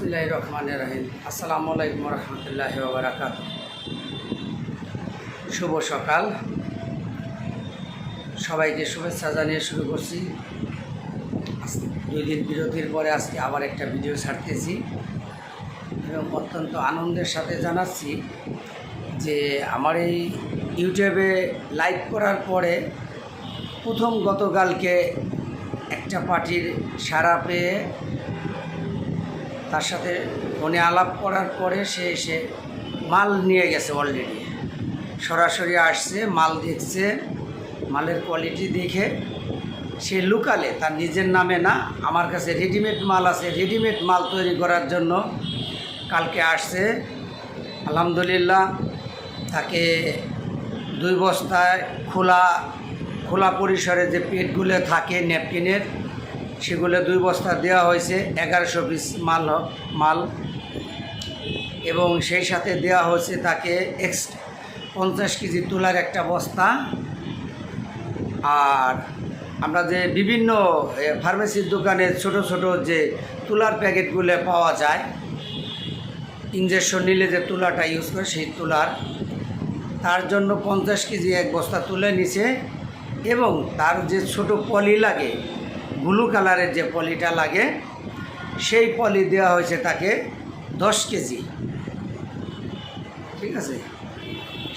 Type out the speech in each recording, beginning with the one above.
বিসমিল্লাহির রহমানির রহিম। আসসালামু আলাইকুম রহমতুল্লাহি ওয়া বারাকাতুহু। শুভ সকাল, সবাইকে শুভেচ্ছা জানিয়ে শুরু করছি। 2 দিন বিরতির পরে আজকে আবার একটা ভিডিও ছাড়তেছি এবং অত্যন্ত আনন্দের সাথে জানাচ্ছি যে আমার এই ইউটিউবে লাইভ করার পরে প্রথম গতকালকে একটা পার্টির সাড়া পেয়ে তার সাথে ফোনে আলাপ করার পরে সে এসে মাল নিয়ে গেছে। অলরেডি সরাসরি আসছে, মাল দেখছে, মালের কোয়ালিটি দেখে সে লুকালে, তার নিজের নামে না, আমার কাছে রেডিমেড মাল আছে, রেডিমেড মাল তৈরি করার জন্য কালকে আসছে। আলহামদুলিল্লাহ তাকে 2 বস্তায় খোলা পরিসরে যে পেটগুলো থাকে ন্যাপকিনের, সেগুলো 2 বস্তা দেওয়া হয়েছে। 1100 পিস মাল এবং সেই সাথে দেওয়া হয়েছে তাকে 50 কেজি তুলার একটা বস্তা। আর আমরা যে বিভিন্ন ফার্মেসির দোকানে ছোট ছোট যে তুলার প্যাকেটগুলো পাওয়া যায়, ইঞ্জেকশন নিলে যে তুলাটা ইউজ করে সেই তুলার, তার জন্য 50 কেজি এক বস্তা তুলে নিছে। এবং তার যে ছোট পলি লাগে, ব্লু কালারের যে পলিটা লাগে, সেই পলি দেওয়া হয়েছে তাকে 10 কেজি। ঠিক আছে,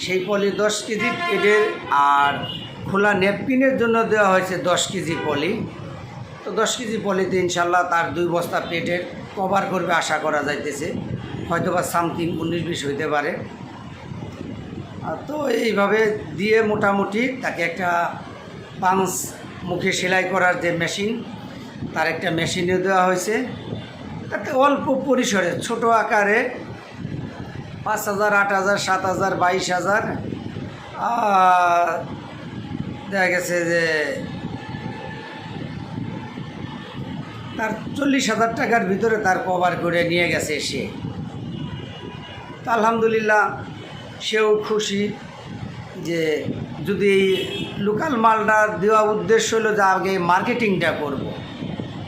সেই পলি 10 কেজি পেটের। আর খোলা ন্যাপকিনের জন্য দেওয়া হয়েছে 10 কেজি পলি। তো 10 কেজি পলিতে ইনশাল্লাহ তার 2 বস্তা পেটের কভার করবে আশা করা যাইতেছে। হয়তো বা সামথিং 19-20 হইতে পারে। তো এইভাবে দিয়ে মোটামুটি তাকে একটা পাঞ্চ মুখে সেলাই করার যে মেশিন, তার একটা মেশিনে দেওয়া হয়েছে। তাতে অল্প পরিসরে ছোট আকারে 5,000, 8,000, 7,000, 22,000, দেখা গেছে যে তার 40,000 টাকার ভিতরে তার কভার করে নিয়ে গেছে সে। তো আলহামদুলিল্লাহ সেও খুশি যে যদি লোকাল মালটা দেওয়া উদ্দেশ্য হলো যে আগে মার্কেটিংটা করব,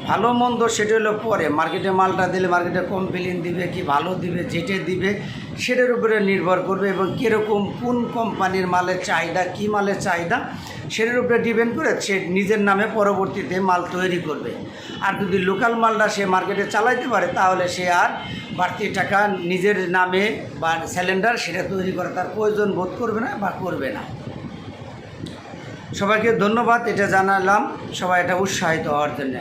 ভালো মন্দ সেটা হলো পরে। মার্কেটে মালটা দিলে মার্কেটে কমপ্লেন দিবে কি ভালো দিবে, যেটা দিবে সেটার উপরে নির্ভর করবে এবং কীরকম কোন কোম্পানির মালের চাহিদা, কী মালের চাহিদা, সেটার উপরে ডিপেন্ড করে সে নিজের নামে পরবর্তীতে মাল তৈরি করবে। আর যদি লোকাল মালটা সে মার্কেটে চালাইতে পারে তাহলে সে আর বাড়তি টাকা নিজের নামে বা সিলিন্ডার সেটা তৈরি করে তার প্রয়োজন বোধ করবে না বা করবে না। সবাইকে ধন্যবাদ, এটা জানালাম, সবাই এটা উৎসাহিত হওয়ার জন্য।